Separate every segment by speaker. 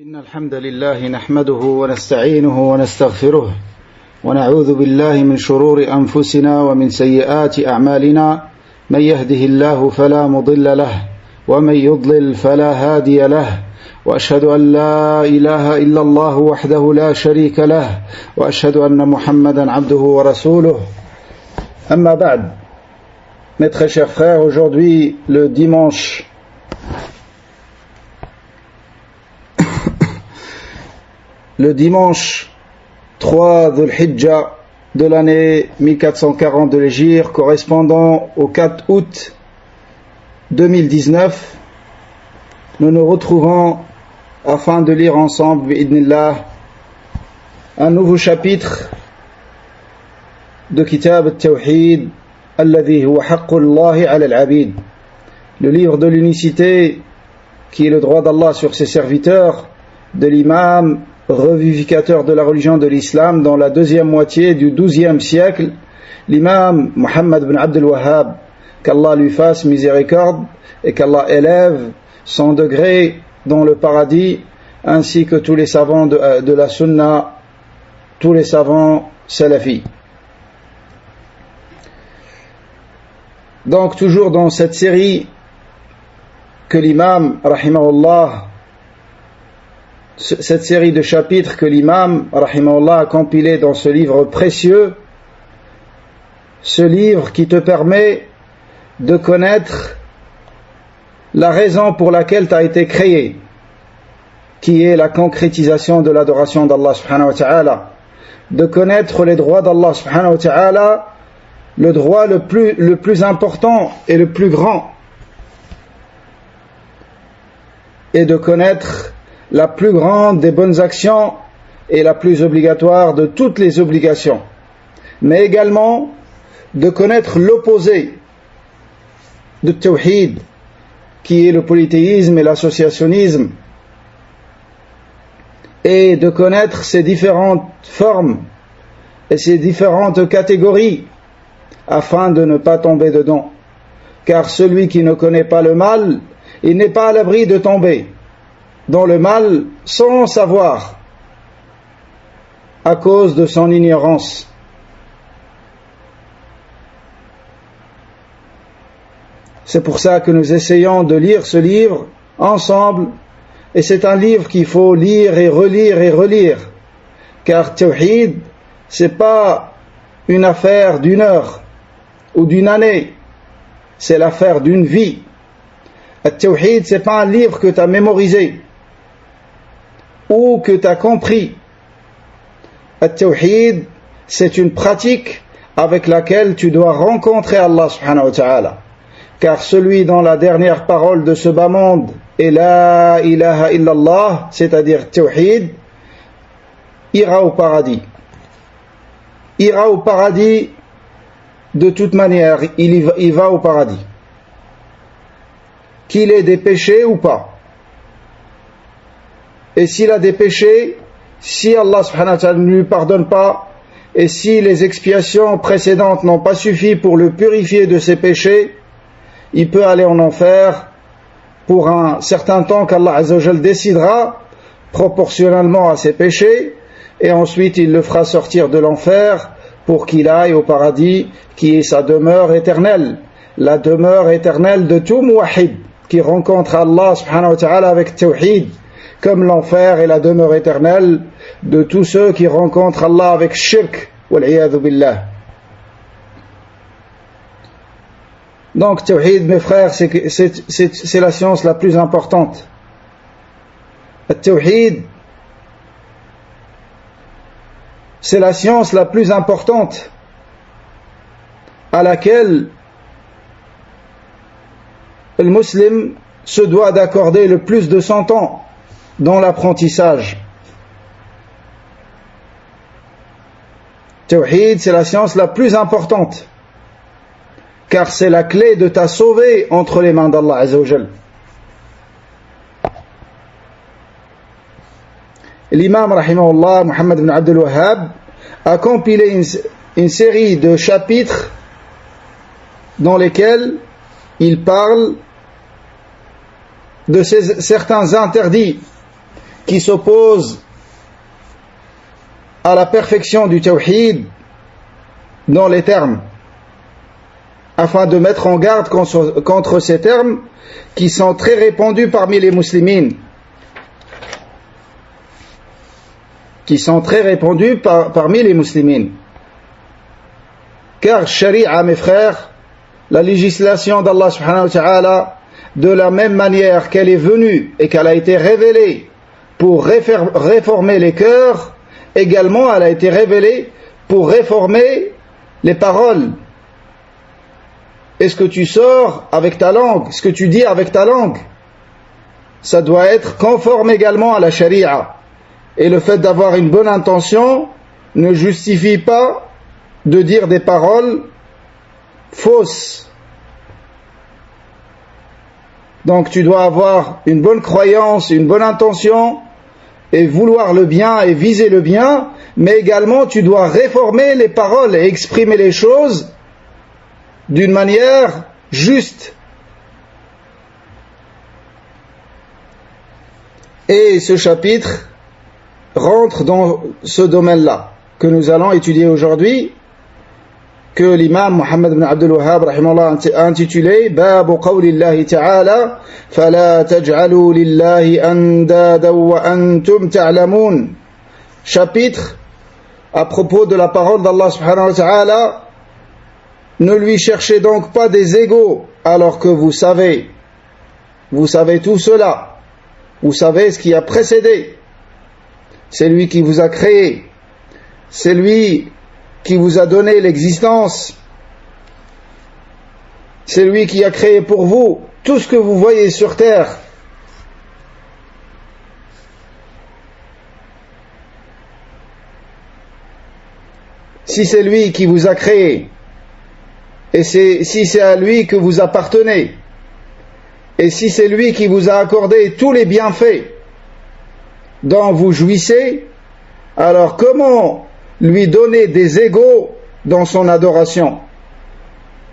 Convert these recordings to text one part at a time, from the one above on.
Speaker 1: إن الحمد لله نحمده ونستعينه ونستغفره ونعوذ بالله من شرور أنفسنا ومن سيئات أعمالنا من يهده الله فلا مضل له ومن يضلل فلا هادي له وأشهد أن لا إله إلا الله وحده لا شريك له وأشهد أن محمدا عبده ورسوله أما بعد. Mes très chers frères, aujourd'hui le dimanche le dimanche 3 Dhul Hijjah de l'année 1440 de l'Hégire, correspondant au 4 août 2019, nous nous retrouvons afin de lire ensemble, bi'idnillah, un nouveau chapitre de Kitab al-Tawhid, alladhi huwa haqqullahi ala al-abid, le livre de l'unicité qui est le droit d'Allah sur ses serviteurs, de l'imam revivificateur de la religion de l'islam dans la deuxième moitié du XIIe siècle, l'imam Muhammad ibn Abdul Wahhab, qu'Allah lui fasse miséricorde et qu'Allah élève son degré dans le paradis, ainsi que tous les savants de la sunna, tous les savants salafis. Donc toujours dans cette série que l'imam, rahimahullah, cette série de chapitres que l'imam, rahimahullah, a compilé dans ce livre précieux, ce livre qui te permet de connaître la raison pour laquelle tu as été créé, qui est la concrétisation de l'adoration d'Allah subhanahu wa ta'ala, de connaître les droits d'Allah subhanahu wa ta'ala, le droit le plus important et le plus grand, et de connaître la plus grande des bonnes actions et la plus obligatoire de toutes les obligations, mais également de connaître l'opposé de Tawhid, qui est le polythéisme et l'associationnisme, et de connaître ses différentes formes et ses différentes catégories, afin de ne pas tomber dedans. Car celui qui ne connaît pas le mal, il n'est pas à l'abri de tomber dans le mal sans savoir, à cause de son ignorance. C'est pour ça que nous essayons de lire ce livre ensemble, et c'est un livre qu'il faut lire et relire, car Tawhid, c'est pas une affaire d'une heure ou d'une année, c'est l'affaire d'une vie. At-Tawhid, c'est pas un livre que tu as mémorisé ou que tu as compris. At-Tawhid, c'est une pratique avec laquelle tu dois rencontrer Allah subhanahu wa ta'ala. Car celui dont la dernière parole de ce bas monde est La ilaha illallah, c'est-à-dire Tawhid, ira au paradis. Ira au paradis de toute manière, il va au paradis. Qu'il ait des péchés ou pas. Et s'il a des péchés, si Allah subhanahu wa ta'ala ne lui pardonne pas, et si les expiations précédentes n'ont pas suffi pour le purifier de ses péchés, il peut aller en enfer pour un certain temps qu'Allah azza wa jal décidera proportionnellement à ses péchés, et ensuite il le fera sortir de l'enfer pour qu'il aille au paradis qui est sa demeure éternelle, la demeure éternelle de tout muwahhid qui rencontre Allah subhanahu wa ta'ala avec Tawhid, comme l'enfer est la demeure éternelle de tous ceux qui rencontrent Allah avec shirk, wal-'iyadhu billah. Donc Tawhid, mes frères, c'est la science la plus importante. Tawhid, c'est la science la plus importante à laquelle le musulman se doit d'accorder le plus de son temps dans l'apprentissage. Tawhid, c'est la science la plus importante, car c'est la clé de ta sauvée entre les mains d'Allah azza wa jal. L'imam rahimahullah Muhammad ibn Abdul Wahhab a compilé une série de chapitres dans lesquels il parle de certains interdits qui s'oppose à la perfection du tawhid dans les termes, afin de mettre en garde contre ces termes qui sont très répandus parmi les musulmans, parmi les musulmans. Car sharia, mes frères, la législation d'Allah subhanahu wa ta'ala, de la même manière qu'elle est venue et qu'elle a été révélée pour réformer les cœurs, également elle a été révélée pour réformer les paroles. Et ce que tu sors avec ta langue, ce que tu dis avec ta langue, ça doit être conforme également à la sharia. Et le fait d'avoir une bonne intention ne justifie pas de dire des paroles fausses. Donc tu dois avoir une bonne croyance, une bonne intention, et vouloir le bien et viser le bien, mais également tu dois réformer les paroles et exprimer les choses d'une manière juste. Et ce chapitre rentre dans ce domaine-là que nous allons étudier aujourd'hui, que l'imam Muhammad ibn Abdul Wahhab rahimahullah a intitulé Babu qawlillahi ta'ala fala taj'alu lillahi andada wa antum ta'lamun. Chapitre à propos de la parole d'Allah subhanahu wa ta'ala: ne lui cherchez donc pas des égaux alors que vous savez tout cela, vous savez ce qui a précédé. C'est lui qui vous a créé, c'est lui qui vous a donné l'existence, c'est lui qui a créé pour vous tout ce que vous voyez sur terre. Si c'est lui qui vous a créé, et si c'est à lui que vous appartenez, et si c'est lui qui vous a accordé tous les bienfaits dont vous jouissez, alors comment lui donner des égaux dans son adoration,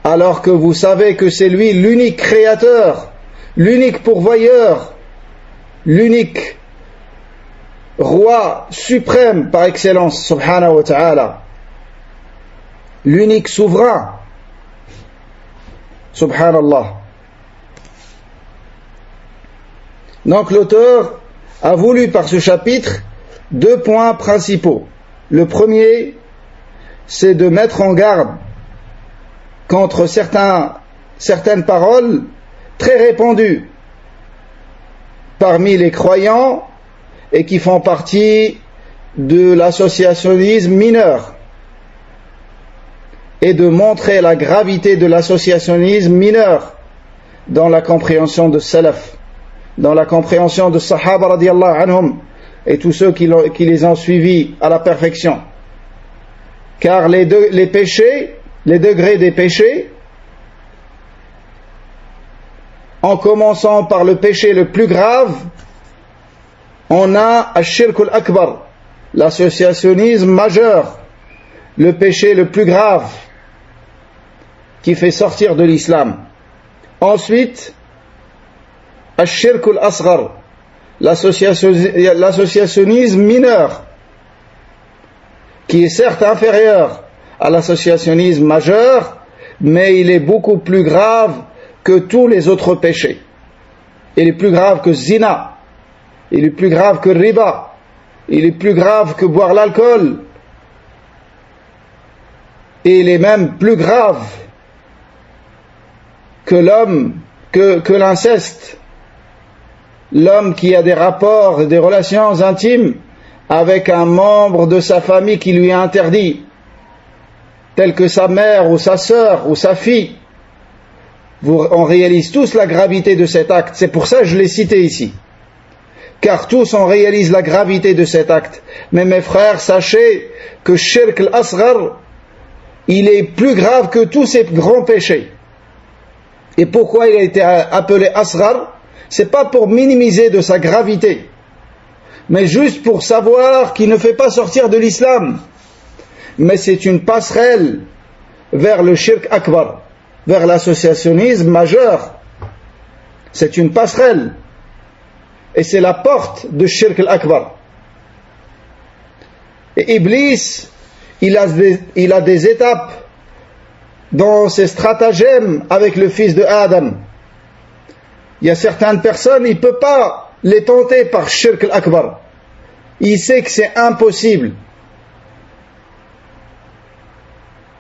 Speaker 1: alors que vous savez que c'est lui l'unique créateur, l'unique pourvoyeur, l'unique roi suprême par excellence, subhanahu wa ta'ala, l'unique souverain, subhanallah. Donc l'auteur a voulu par ce chapitre deux points principaux. Le premier, c'est de mettre en garde contre certaines paroles très répandues parmi les croyants et qui font partie de l'associationnisme mineur, et de montrer la gravité de l'associationnisme mineur dans la compréhension de Salaf, dans la compréhension de Sahaba radiyallahu anhum et tous ceux qui les ont suivis à la perfection. Car les péchés, les degrés des péchés, en commençant par le péché le plus grave, on a Ash-Shirk al-Akbar, l'associationnisme majeur, le péché le plus grave qui fait sortir de l'islam. Ensuite, Ash-Shirk al-Asghar, l'associationnisme mineur, qui est certes inférieur à l'associationnisme majeur, mais il est beaucoup plus grave que tous les autres péchés. Il est plus grave que zina, il est plus grave que riba, il est plus grave que boire l'alcool, et il est même plus grave que l'inceste. L'homme qui a des rapports, des relations intimes avec un membre de sa famille qui lui est interdit, tel que sa mère ou sa sœur ou sa fille. On réalise tous la gravité de cet acte. C'est pour ça que je l'ai cité ici. Car tous on réalise la gravité de cet acte. Mais mes frères, sachez que Shirk al-Asghar, il est plus grave que tous ces grands péchés. Et pourquoi il a été appelé Asghar? C'est pas pour minimiser de sa gravité, mais juste pour savoir qu'il ne fait pas sortir de l'islam. Mais c'est une passerelle vers le Shirk Akbar, vers l'associationnisme majeur. C'est une passerelle. et c'est la porte de Shirk al-Akbar. Et Iblis, il a des étapes dans ses stratagèmes avec le fils de Adam. Il y a certaines personnes, il ne peut pas les tenter par Shirk al-Akbar. Il sait que c'est impossible.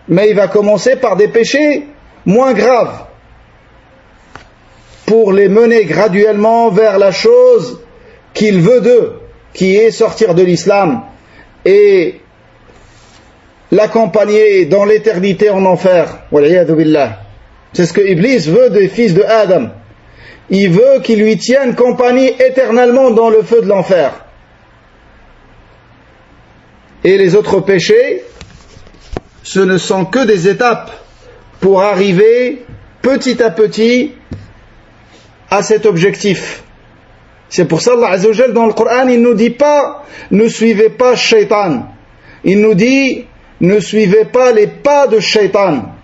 Speaker 1: Mais il va commencer par des péchés moins graves pour les mener graduellement vers la chose qu'il veut d'eux, qui est sortir de l'islam et l'accompagner dans l'éternité en enfer. C'est ce que Iblis veut des fils de Adam. Il veut qu'ils lui tiennent compagnie éternellement dans le feu de l'enfer. Et les autres péchés, ce ne sont que des étapes pour arriver petit à petit à cet objectif. C'est pour ça Allah Azza wa Jal dans le Coran, il ne nous dit pas ne suivez pas Shaitan. Il nous dit ne suivez pas les pas de Shaitan.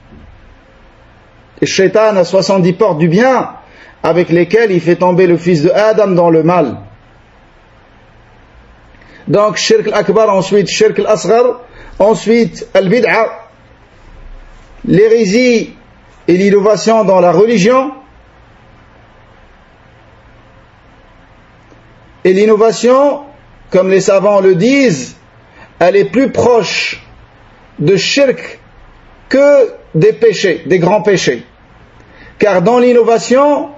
Speaker 1: Et Shaitan a 70 portes du bien avec lesquelles il fait tomber le fils de Adam dans le mal. Donc Shirk al-Akbar, ensuite Shirk al-Asghar, ensuite al-Bid'a, l'hérésie et l'innovation dans la religion. Et l'innovation, comme les savants le disent, elle est plus proche de shirk que des péchés, des grands péchés. Car dans l'innovation,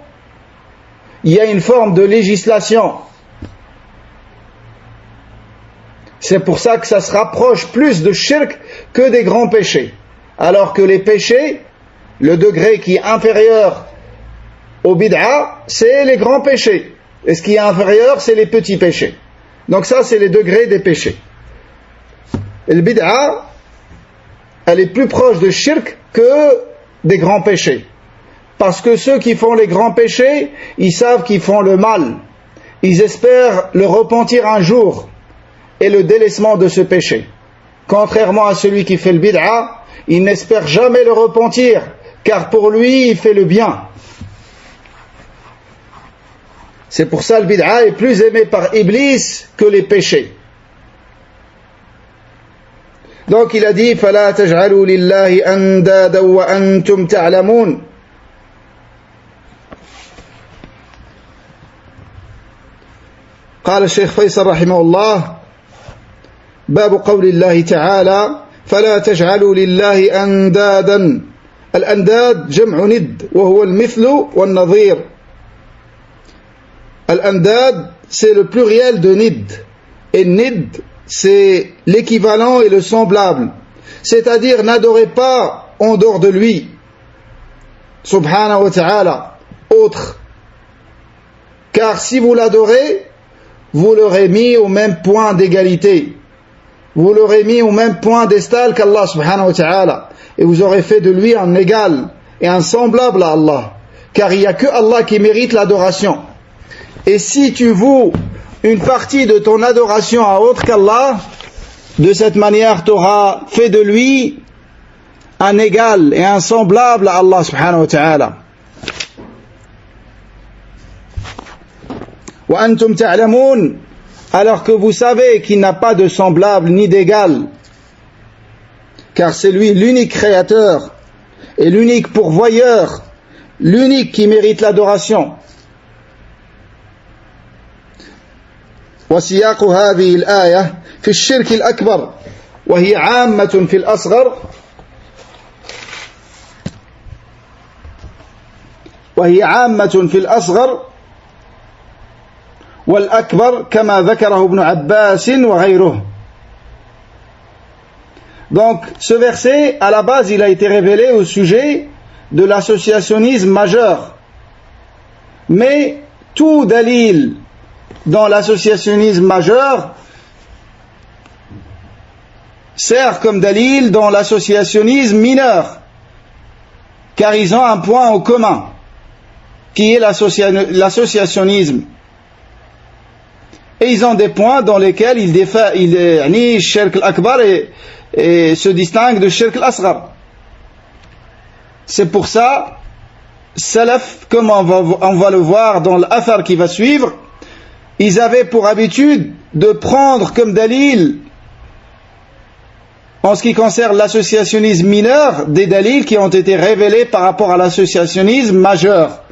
Speaker 1: il y a une forme de législation. C'est pour ça que ça se rapproche plus de shirk que des grands péchés. Alors que les péchés, le degré qui est inférieur au bid'a, c'est les grands péchés. Et ce qui est inférieur, c'est les petits péchés. Donc ça, c'est les degrés des péchés. Et le bid'a, elle est plus proche de shirk que des grands péchés. Parce que ceux qui font les grands péchés, ils savent qu'ils font le mal. Ils espèrent le repentir un jour et le délaissement de ce péché. Contrairement à celui qui fait le bid'a, il n'espère jamais le repentir, car pour lui, il fait le bien. C'est pour ça que le bid'a est plus aimé par Iblis que les péchés. Donc il a dit فَلَا تَجْعَلُوا لِلَّهِ أَنْدَادًا وَأَنْتُمْ تَعْلَمُونَ. قال الشيخ فيصل رحمه الله باب قول الله تعالى فلا تجعلوا لله أندادا. الأنداد جمع ند وهو المثل والنظير. Al-Andad, c'est le pluriel de Nid. Et Nid, c'est l'équivalent et le semblable. C'est-à-dire, n'adorez pas en dehors de lui, subhanahu wa ta'ala, autre. Car si vous l'adorez, vous l'aurez mis au même point d'égalité. Vous l'aurez mis au même point d'estal qu'Allah subhanahu wa ta'ala. Et vous aurez fait de lui un égal et un semblable à Allah. Car il n'y a que Allah qui mérite l'adoration. Et si tu voues une partie de ton adoration à autre qu'Allah, de cette manière tu auras fait de lui un égal et un semblable à Allah subhanahu wa ta'ala. Wa antum ta'lamun, alors que vous savez qu'il n'a pas de semblable ni d'égal, car c'est lui l'unique créateur et l'unique pourvoyeur, l'unique qui mérite l'adoration. وسياق هذه الآية في الشرك الأكبر وهي عامة في الأصغر والأكبر كما ذكره ابن عباس وغيره. Donc ce verset à la base il a été révélé au sujet de l'associationnisme majeur, mais tout dalil dans l'associationnisme majeur sert comme dalil dans l'associationnisme mineur, car ils ont un point en commun qui est l'associationnisme, et ils ont des points dans lesquels Shirk al-Akbar et se distingue de Shirk al-Asghar. C'est pour ça Salaf, comme on va le voir dans l'affaire qui va suivre, ils avaient pour habitude de prendre comme dalil, en ce qui concerne l'associationnisme mineur, des dalils qui ont été révélés par rapport à l'associationnisme majeur,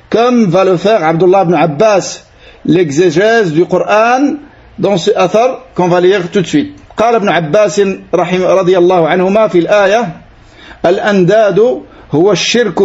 Speaker 1: comme va le faire Abdullah ibn Abbas, l'exégèse du Coran, dans ce athar qu'on va lire tout de suite. قال ابن عباس رضي الله عنهما في الآية: الأنداد هو الشرك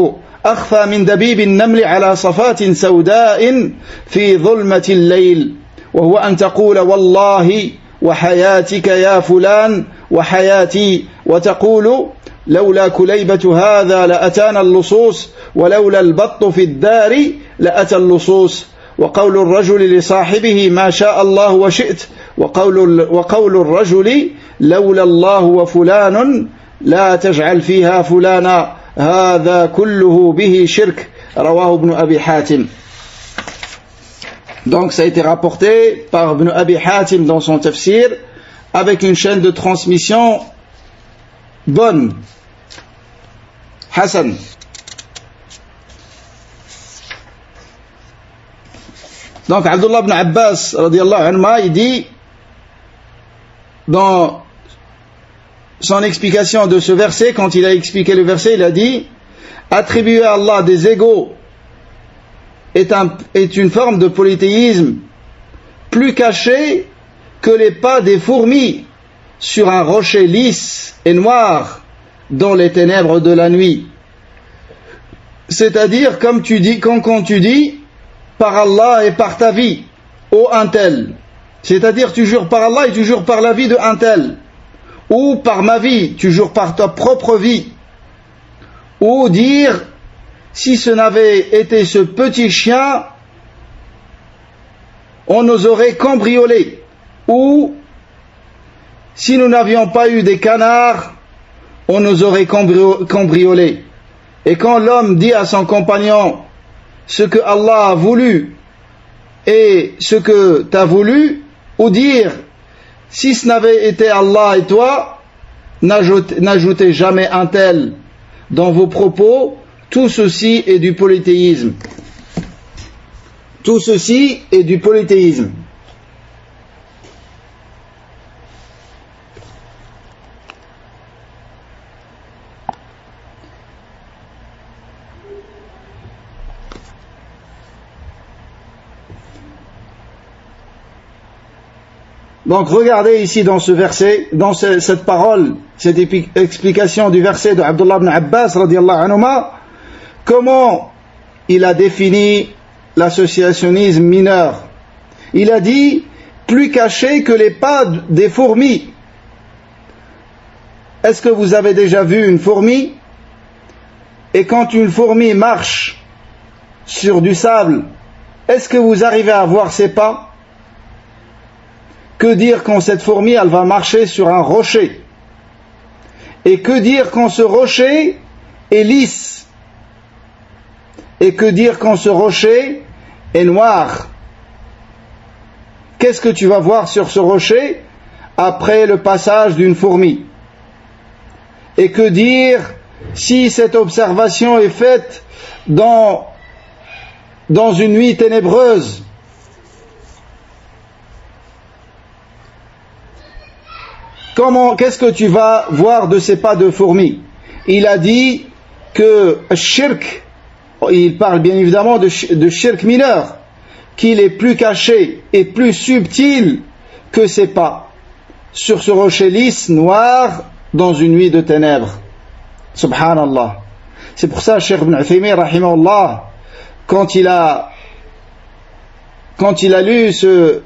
Speaker 1: أخفى من دبيب النمل على صفات سوداء في ظلمة الليل، وهو أن تقول والله وحياتك يا فلان وحياتي، وتقول لولا كليبة هذا لأتانا اللصوص، ولولا البط في الدار لأتى اللصوص، وقول الرجل لصاحبه ما شاء الله وشئت، وقول الرجل لولا الله وفلان لا تجعل فيها فلانا، هذا كله به شرك، رواه ابن أبي حاتم. Donc ça a été rapporté par Ibn Abi Hatim dans son tafsir, avec une chaîne de transmission bonne, Hassan. Donc Abdullah ibn Abbas radiyallahu anhu, il dit dans son explication de ce verset, quand il a expliqué le verset, il a dit: attribuer à Allah des égaux est une forme de polythéisme plus cachée que les pas des fourmis sur un rocher lisse et noir dans les ténèbres de la nuit. C'est-à-dire, comme tu dis, quand tu dis par Allah et par ta vie, ô un tel, c'est-à-dire tu jures par Allah et tu jures par la vie de un tel, ou par ma vie, tu jures par ta propre vie, ou dire si ce n'avait été ce petit chien, on nous aurait cambriolé, ou si nous n'avions pas eu des canards, on nous aurait cambriolé. Et quand l'homme dit à son compagnon ce que Allah a voulu et ce que tu as voulu, ou dire si ce n'avait été Allah et toi, n'ajoutez jamais un tel dans vos propos, tout ceci est du polythéisme. Tout ceci est du polythéisme. Donc regardez ici dans ce verset, dans cette parole, cette explication du verset de Abdullah ibn Abbas radiyallahu anhuma, comment il a défini l'associationnisme mineur. Il a dit plus caché que les pas des fourmis. Est-ce que vous avez déjà vu une fourmi? Et quand une fourmi marche sur du sable, est-ce que vous arrivez à voir ses pas? Que dire quand cette fourmi, elle va marcher sur un rocher? Et que dire quand ce rocher est lisse? Et que dire quand ce rocher est noir? Qu'est-ce que tu vas voir sur ce rocher après le passage d'une fourmi? Et que dire si cette observation est faite dans une nuit ténébreuse? Qu'est-ce que tu vas voir de ces pas de fourmis? Il a dit que shirk, il parle bien évidemment de shirk mineur, qu'il est plus caché et plus subtil que ces pas sur ce rocher lisse, noir, dans une nuit de ténèbres. Subhanallah. C'est pour ça, Cheikh Ibn Uthaymin, rahimahullah, quand il a lu ce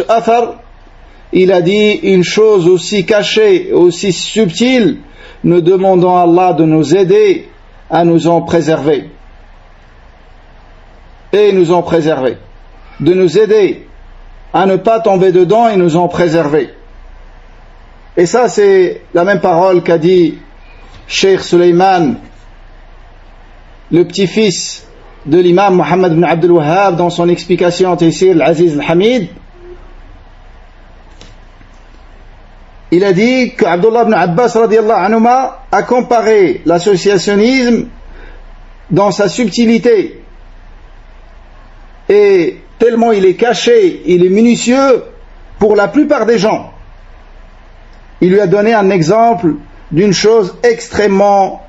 Speaker 1: athar, il a dit une chose aussi cachée, aussi subtile, nous demandons à Allah de nous aider à nous en préserver. Et nous en préserver. De nous aider à ne pas tomber dedans et nous en préserver. Et ça, c'est la même parole qu'a dit Cheikh Suleiman, le petit-fils de l'imam Mohammed ibn Abdul Wahhab, dans son explication Taysir al-Aziz al-Hamid. Il a dit que Abdullah ibn Abbas radiyallahu anhuma a comparé l'associationnisme dans sa subtilité et tellement il est caché, il est minutieux pour la plupart des gens. Il lui a donné un exemple d'une chose extrêmement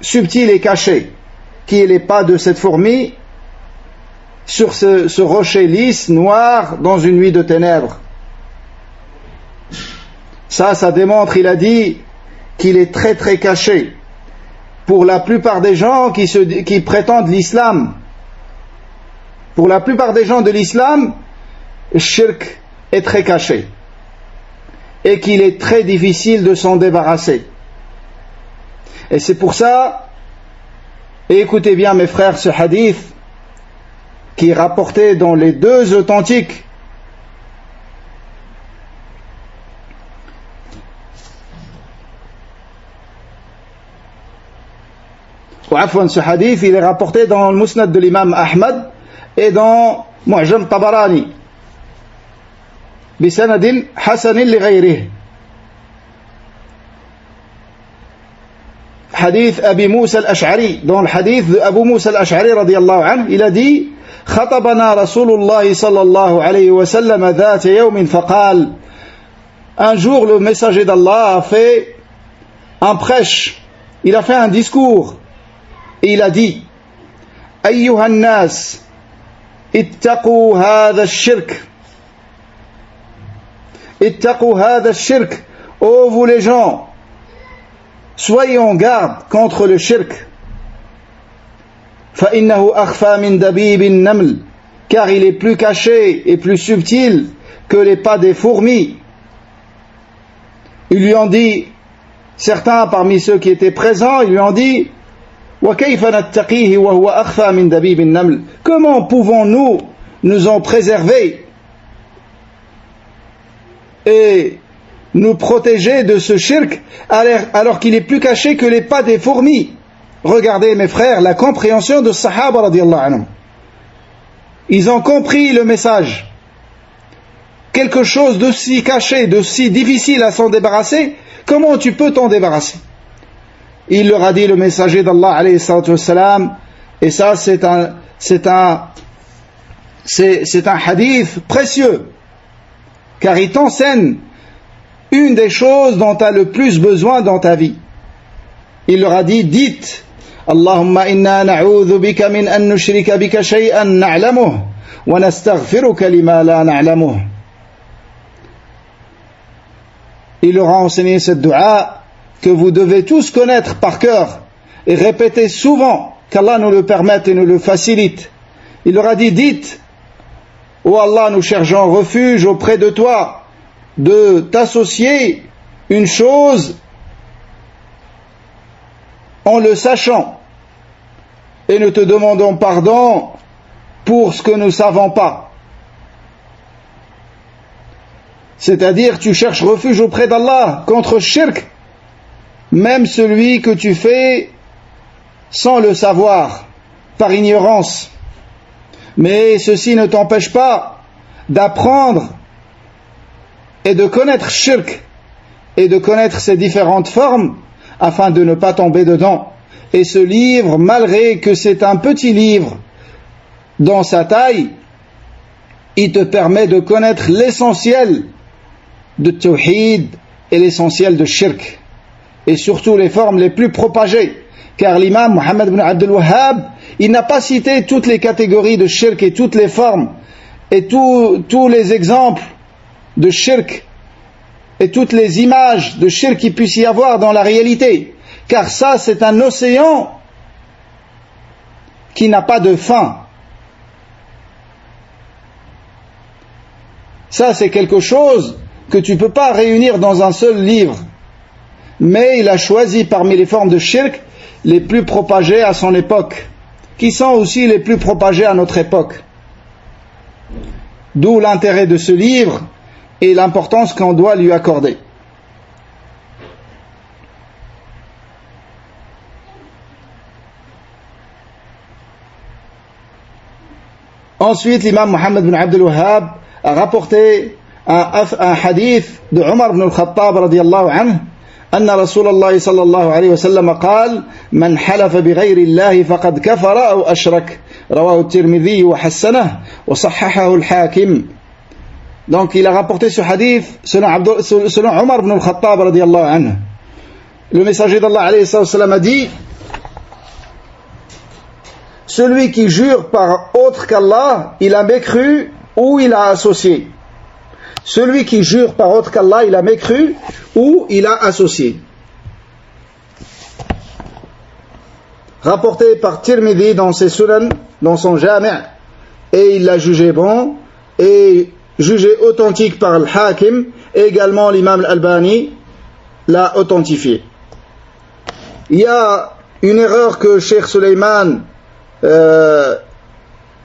Speaker 1: subtile et cachée, qui est les pas de cette fourmi sur ce rocher lisse, noir, dans une nuit de ténèbres. Ça démontre, il a dit, qu'il est très très caché pour la plupart des gens qui prétendent l'islam. Pour la plupart des gens de l'islam, le shirk est très caché et qu'il est très difficile de s'en débarrasser. Et c'est pour ça, et écoutez bien mes frères, ce hadith qui est rapporté dans les deux authentiques, ce hadith il est rapporté dans le Musnad de l'imam Ahmad et dans Mu'jam Tabarani بسند حسن لغيره. Hadith Abi Moussa al-Ash'ari, dans le hadith de Abu Moussa al-Ash'ari radiyallahu anhu, il a dit خطبنا رسول الله صلى الله عليه وسلم ذات يوم فقال. Un jour le messager d'Allah a fait un prêche, il a fait un discours et il a dit أيها الناس اتقوا هذا الشرك اتقوا هذا الشرك. Ô vous les gens, soyez en garde contre le shirk. فإنه أخفى من دبيب النمل. Car il est plus caché et plus subtil que les pas des fourmis. Ils lui ont dit, certains parmi ceux qui étaient présents, ils lui ont dit وكيف نتقيه وهو أخفى من دبيب النمل. Comment pouvons-nous nous en préserver et nous protéger de ce shirk alors qu'il est plus caché que les pas des fourmis? Regardez mes frères, la compréhension de Sahaba radiyallahu anhum. Ils ont compris le message. Quelque chose de si caché, de si difficile à s'en débarrasser, comment tu peux t'en débarrasser? Il leur a dit, le messager d'Allah alayhi salatu wassalam, et ça c'est un hadith précieux, car il t'enseigne une des choses dont tu as le plus besoin dans ta vie. Il leur a dit, dites Allahumma inna na'udhu bika min an nushrika bika shay'an na'lamuh wa nastaghfiruka lima la na'lamuh. Il leur a enseigné cette dua que vous devez tous connaître par cœur et répéter souvent, qu'Allah nous le permette et nous le facilite. Il leur a dit, dites, ô Allah, nous cherchons refuge auprès de toi de t'associer une chose en le sachant, et nous te demandons pardon pour ce que nous ne savons pas. C'est-à-dire, tu cherches refuge auprès d'Allah contre shirk, même celui que tu fais sans le savoir, par ignorance. Mais ceci ne t'empêche pas d'apprendre et de connaître shirk et de connaître ses différentes formes afin de ne pas tomber dedans. Et ce livre, malgré que c'est un petit livre dans sa taille, il te permet de connaître l'essentiel de tawhid et l'essentiel de shirk, et surtout les formes les plus propagées, car l'imam Muhammad ibn Abdul Wahhab, il n'a pas cité toutes les catégories de shirk et toutes les formes et tous les exemples de shirk et toutes les images de shirk qu'il puisse y avoir dans la réalité, car ça c'est un océan qui n'a pas de fin. Ça c'est quelque chose que tu ne peux pas réunir dans un seul livre, mais il a choisi parmi les formes de shirk les plus propagées à son époque, qui sont aussi les plus propagées à notre époque. D'où l'intérêt de ce livre et l'importance qu'on doit lui accorder. Ensuite, l'imam Muhammad ibn Abdul Wahhab a rapporté un hadith de Omar ibn al-Khattab radiyallahu anhu, أن رسول الله صلى الله عليه وسلم قال من حلف بغير الله فقد كفر أو أشرك رواه الترمذي وحسنه وصححه الحاكم. Donc il a rapporté ce hadith selon Omar ibn al-Khattab radiyallahu anhu. Le messager d'Allah alayhi sallam a dit: celui qui jure par autre qu'Allah, il a mécru ou il a associé. Celui qui jure par autre qu'Allah, il a mécru ou il a associé. Rapporté par Tirmidhi dans ses Sunan, dans son Jami', et il l'a jugé bon, et jugé authentique par le Hakim, et également l'imam Al-Albani l'a authentifié. Il y a une erreur que Cheikh Suleiman,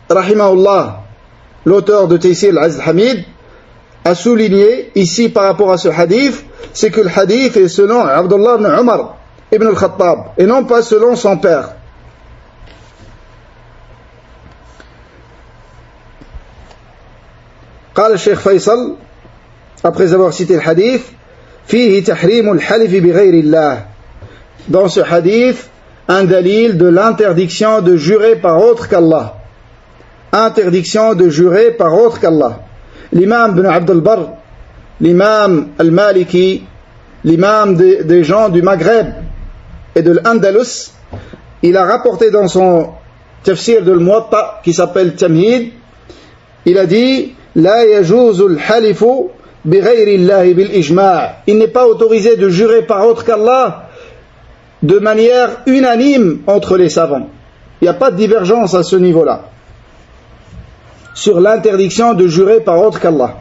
Speaker 1: rahimahullah, l'auteur de Taysir al-Aziz al-Hamid, a souligné ici par rapport à ce hadith, c'est que le hadith est selon Abdullah ibn Umar ibn al-Khattab et non pas selon son père. قال الشيخ فيصل après avoir cité le hadith فيه تحريم الحلف بغير الله. Dans ce hadith, un dalil de l'interdiction de jurer par autre qu'Allah. Interdiction de jurer par autre qu'Allah. L'imam ibn Abd al-Barr, l'imam al-Maliki, l'imam des gens du Maghreb et de l'Andalus, il a rapporté dans son tafsir de l'Muwatta qui s'appelle Tamhid, il a dit La yajouzul halifu bighayri Allahi bil ijma'. Il n'est pas autorisé de jurer par autre qu'Allah de manière unanime entre les savants. Il n'y a pas de divergence à ce niveau-là sur l'interdiction de jurer par autre qu'Allah.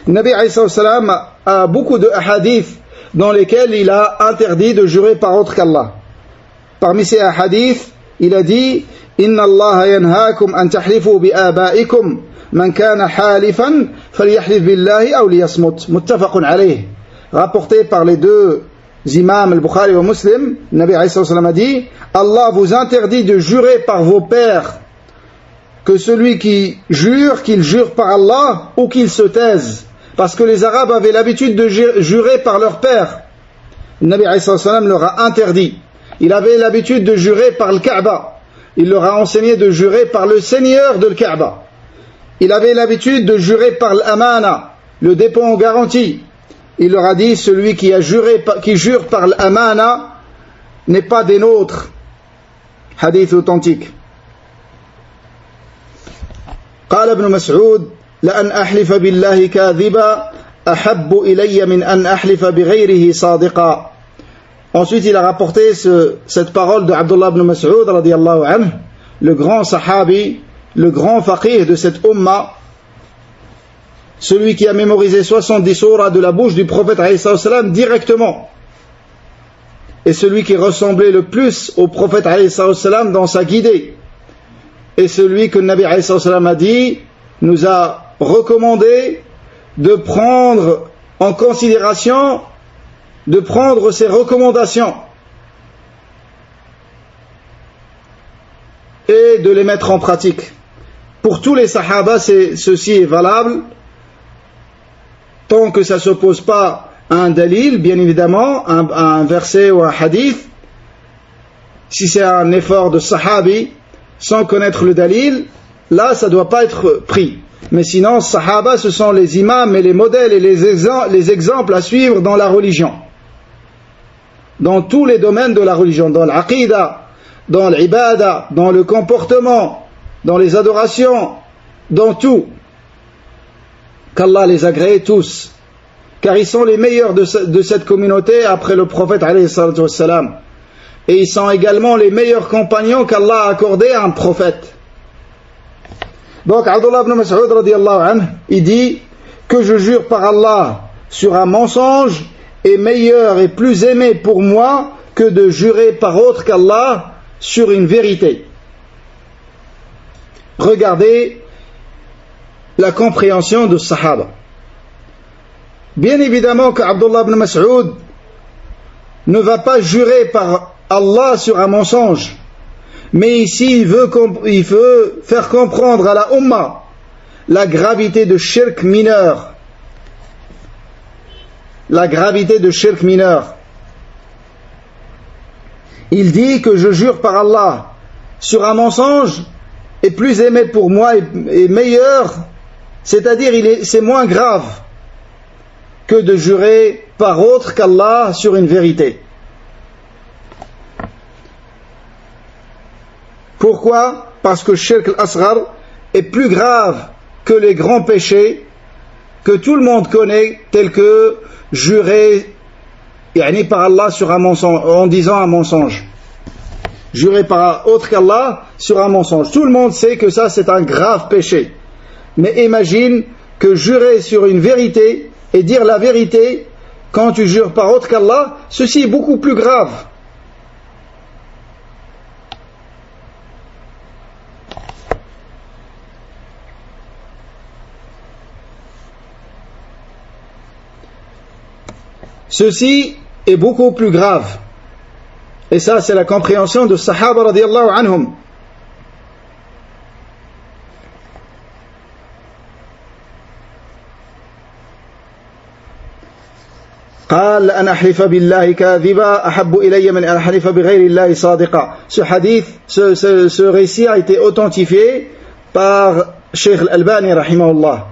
Speaker 1: Le Nabi alayhi salam a beaucoup de hadiths dans lesquels il a interdit de jurer par autre qu'Allah. Parmi ces hadiths, il a dit Inna Allah yanhaakum an tahlifu bi abaikum man kana halifan falyahlif billahi aw liyasmut. Muttafaqun alayh. Rapporté par les deux imams al-Bukhari et Muslim, le Nabi alayhi salam a dit Allah vous interdit de jurer par vos pères, que celui qui jure, qu'il jure par Allah ou qu'il se taise. Parce que les Arabes avaient l'habitude de jurer par leur père. Le Nabi alayhi salam leur a interdit. Il avait l'habitude de jurer par le Kaaba. Il leur a enseigné de jurer par le Seigneur de le Kaaba. Il avait l'habitude de jurer par l'amana, le dépôt en garantie. Il leur a dit, celui qui jure par l'amana n'est pas des nôtres. Hadith authentique. قال ابن مسعود لأن أحلف بالله كاذبا أحب إلي من أن أحلف بغيره صادقا. Ensuite il a rapporté cette parole de Abdullah ibn Mas'ud radiyallahu anhu, le grand sahabi, le grand faqih de cette umma, celui qui a mémorisé 70 surahs de la bouche du prophète alayhi salam directement, et celui qui ressemblait le plus au prophète alayhi salam dans sa guidée, et celui que le Nabi alayhi salam a dit, nous a recommandé de prendre en considération, de prendre ses recommandations et de les mettre en pratique. Pour tous les sahaba, ceci est valable, tant que ça ne s'oppose pas à un dalil, bien évidemment, à un verset ou un hadith. Si c'est un effort de sahabi, sans connaître le dalil, là ça ne doit pas être pris. Mais sinon, sahaba, ce sont les imams et les modèles et les exemples à suivre dans la religion, dans tous les domaines de la religion, dans l'aqida, dans l'ibada, dans le comportement, dans les adorations, dans tout. Qu'Allah les agrée tous, car ils sont les meilleurs de cette communauté après le prophète alayhi salatu wassalam. Et ils sont également les meilleurs compagnons qu'Allah a accordés à un prophète. Donc Abdullah ibn Mas'ud radiyallahu anhu, il dit que je jure par Allah sur un mensonge est meilleur et plus aimé pour moi que de jurer par autre qu'Allah sur une vérité. Regardez la compréhension de Sahaba. Bien évidemment que Abdullah ibn Mas'ud ne va pas jurer par Allah sur un mensonge, mais ici il veut faire comprendre à la Ummah la gravité de shirk mineur. La gravité de shirk mineur. il dit que je jure par Allah sur un mensonge est plus aimé pour moi et meilleur, c'est-à-dire c'est moins grave que de jurer par autre qu'Allah sur une vérité. Pourquoi? Parce que Shirk al-Asghar est plus grave que les grands péchés que tout le monde connaît, tels que jurer par Allah sur un mensonge, en disant un mensonge. Jurer par autre qu'Allah sur un mensonge. Tout le monde sait que ça c'est un grave péché. Mais imagine que jurer sur une vérité et dire la vérité quand tu jures par autre qu'Allah, ceci est beaucoup plus grave. Ceci est beaucoup plus grave. Et ça, c'est la compréhension de Sahaba radiyallahu anhum. قال أن أحلف بالله كاذبا أحب إلي من أن أحلف بغير الله صادقا. Ce hadith, ce récit a été authentifié par Cheikh Al-Albani rahimahullah.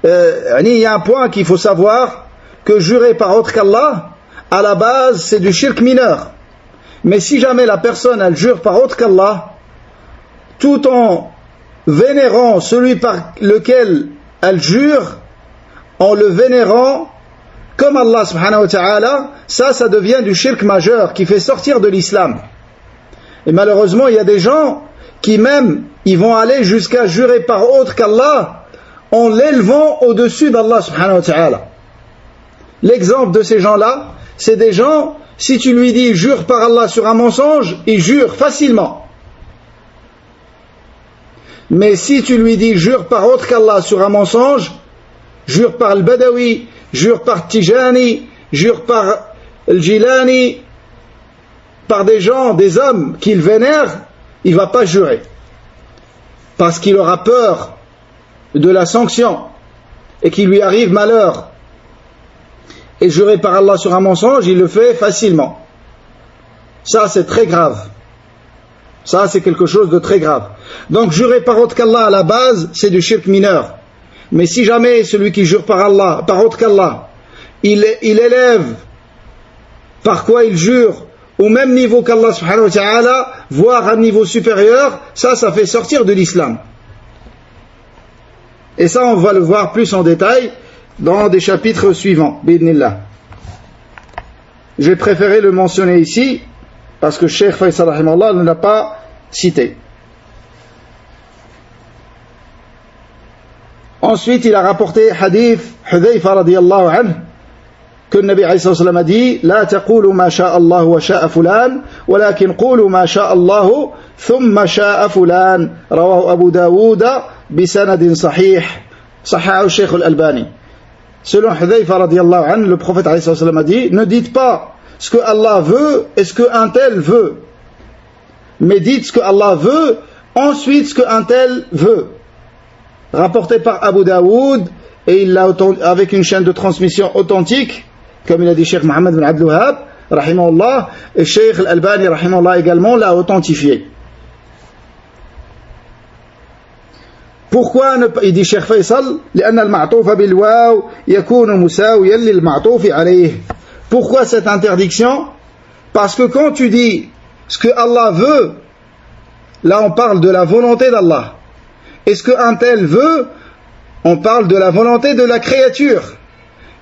Speaker 1: Il y a un point qu'il faut savoir, que jurer par autre qu'Allah, à la base c'est du shirk mineur. Mais si jamais la personne elle jure par autre qu'Allah, tout en vénérant celui par lequel elle jure, en le vénérant comme Allah subhanahu wa ta'ala, ça devient du shirk majeur qui fait sortir de l'islam. Et malheureusement il y a des gens qui même ils vont aller jusqu'à jurer par autre qu'Allah en l'élevant au-dessus d'Allah subhanahu wa ta'ala. L'exemple de ces gens-là, c'est des gens, si tu lui dis jure par Allah sur un mensonge, il jure facilement. Mais si tu lui dis jure par autre qu'Allah sur un mensonge, jure par le Badawi, jure par Tijani, jure par le Jilani, par des gens, des hommes qu'il vénère, il ne va pas jurer. Parce qu'il aura peur de la sanction et qu'il lui arrive malheur. Et jurer par Allah sur un mensonge, il le fait facilement. Ça, c'est très grave. Ça, c'est quelque chose de très grave. Donc, jurer par autre qu'Allah à la base, c'est du shirk mineur. Mais si jamais celui qui jure par Allah, par autre qu'Allah, il élève par quoi il jure au même niveau qu'Allah subhanahu wa ta'ala, voire à un niveau supérieur, ça fait sortir de l'islam. Et ça, on va le voir plus en détail dans des chapitres suivants, bi'idhnillah. J'ai préféré le mentionner ici, parce que Cheikh Faisal rahimahullah ne l'a pas cité. Ensuite, il a rapporté hadith Hudhayfa radiyallahu anhu, que le Nabi alayhi sallam a dit: La taqulu ma sha'a Allah wa sha'a fulan, walakin qulu ma sha'a Allah thumma sha'a fulan. Rawahu Abu Daoud bisanadin sahih. Sahih Cheikh Al-Albani. Selon Hudhayfa radiyallahu anhu, le prophète alayhi sallam a dit: Ne dites pas ce que Allah veut et ce qu'un tel veut, mais dites ce que Allah veut, ensuite ce qu'un tel veut. Rapporté par Abu Daoud, et il l'a avec une chaîne de transmission authentique, comme il a dit Cheikh Mohammed bin Abdul Wahhab rahimahullah, et Cheikh Al-Albani rahimahullah également l'a authentifié. Pourquoi ne pas, il dit Cheikh Faisal, لأن المعطوف بالواو يكون مساويا للمعطوف عليه. Pourquoi cette interdiction? Parce que quand tu dis ce que Allah veut, là on parle de la volonté d'Allah. Et ce qu'un tel veut, on parle de la volonté de la créature.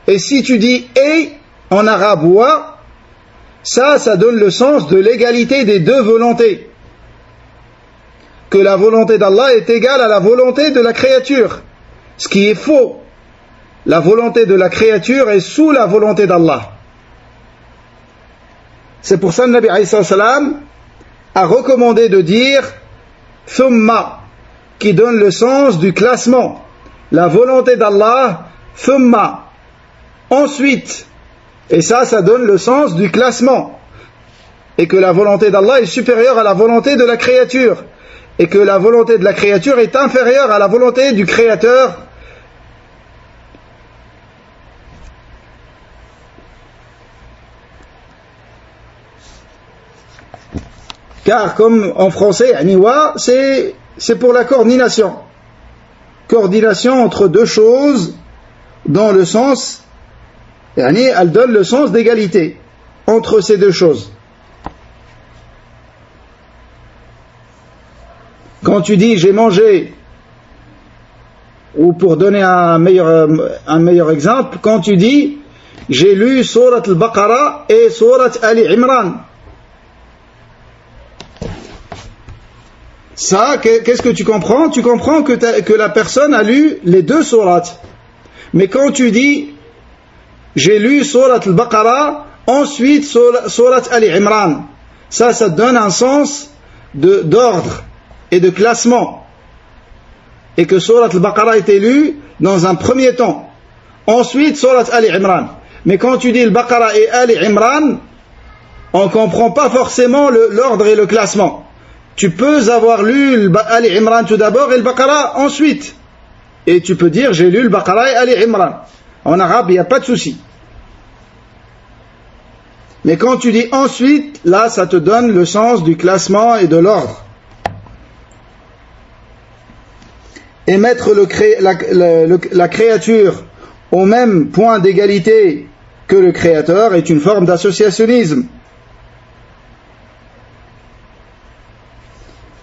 Speaker 1: Et si tu dis et en arabe wa, ça donne le sens de l'égalité des deux volontés. Que la volonté d'Allah est égale à la volonté de la créature. Ce qui est faux. La volonté de la créature est sous la volonté d'Allah. C'est pour ça que le Nabi alayhi salam a recommandé de dire thumma, qui donne le sens du classement. La volonté d'Allah, thumma, ensuite. Et ça donne le sens du classement. Et que la volonté d'Allah est supérieure à la volonté de la créature. Et que la volonté de la créature est inférieure à la volonté du Créateur. Car comme en français, niwa, c'est pour la coordination. Coordination entre deux choses dans le sens, elle donne le sens d'égalité entre ces deux choses. Quand tu dis j'ai mangé, ou pour donner un meilleur exemple, quand tu dis j'ai lu Surat al-Baqarah et Surat Ali Imran, ça, qu'est-ce que tu comprends? Tu comprends que la personne a lu les deux sourates. Mais quand tu dis j'ai lu Surat al-Baqarah, ensuite Surat Ali Imran, ça donne un sens d'ordre et de classement. Et que Surat al-Baqarah était lu dans un premier temps. Ensuite Surat Ali Imran. Mais quand tu dis al-Baqarah et Ali Imran, on ne comprend pas forcément l'ordre et le classement. Tu peux avoir lu Ali Imran tout d'abord et le Baqarah ensuite. Et tu peux dire j'ai lu le Baqarah et Ali Imran. En arabe, il n'y a pas de souci. Mais quand tu dis ensuite, là, ça te donne le sens du classement et de l'ordre. Et mettre la créature au même point d'égalité que le créateur est une forme d'associationnisme.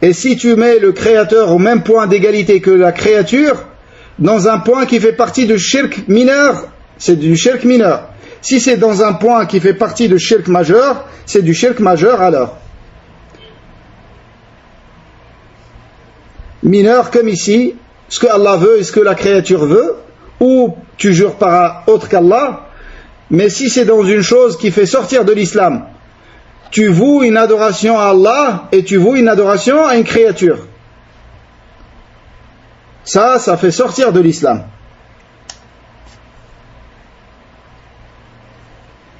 Speaker 1: Et si tu mets le créateur au même point d'égalité que la créature, dans un point qui fait partie du shirk mineur, c'est du shirk mineur. Si c'est dans un point qui fait partie du shirk majeur, c'est du shirk majeur alors. Mineur comme ici, ce que Allah veut et ce que la créature veut, ou tu jures par autre qu'Allah, mais si c'est dans une chose qui fait sortir de l'islam, tu voues une adoration à Allah et tu voues une adoration à une créature. Ça fait sortir de l'islam.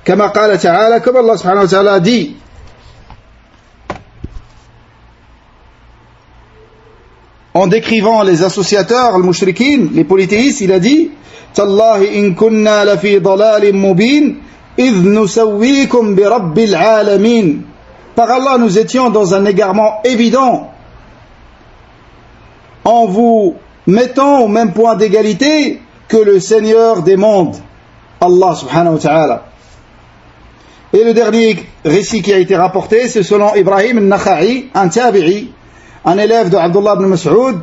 Speaker 1: Kama qala ta'ala, comme Allah subhanahu wa ta'ala dit, en décrivant les associateurs, les mushrikines, les polythéistes, il a dit Tallahi in kunna lafi dalalin mubin idh nusawwikum bi rabbil alamin. Par Allah, nous étions dans un égarement évident en vous mettant au même point d'égalité que le Seigneur des mondes, Allah subhanahu wa ta'ala. Et le dernier récit qui a été rapporté, c'est selon Ibrahim al-Nakha'i, un tabi'i, un élève de Abdullah ibn Mas'ud,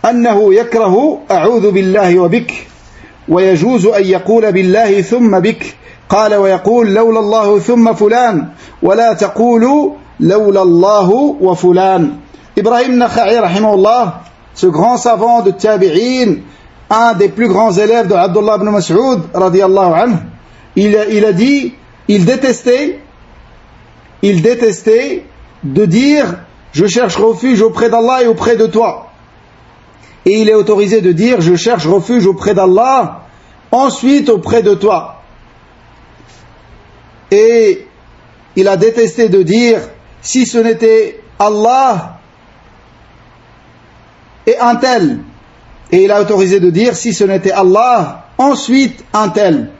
Speaker 1: أنه يكره أعوذ بالله وبك ويجوز أن يقول بالله ثم بك قال ويقول لولا الله ثم فلان ولا تقولوا لولا الله وفلان. Ibrahim Nakha'i rahimahullah, ce grand savant de Tabi'in, un des plus grands élèves de Abdullah ibn Mas'ud radiyallahu anhu, il a dit, il détestait de dire je cherche refuge auprès d'Allah et auprès de toi. Et il est autorisé de dire je cherche refuge auprès d'Allah, ensuite auprès de toi. Et il a détesté de dire si ce n'était Allah et un tel. Et il a autorisé de dire si ce n'était Allah, ensuite un tel.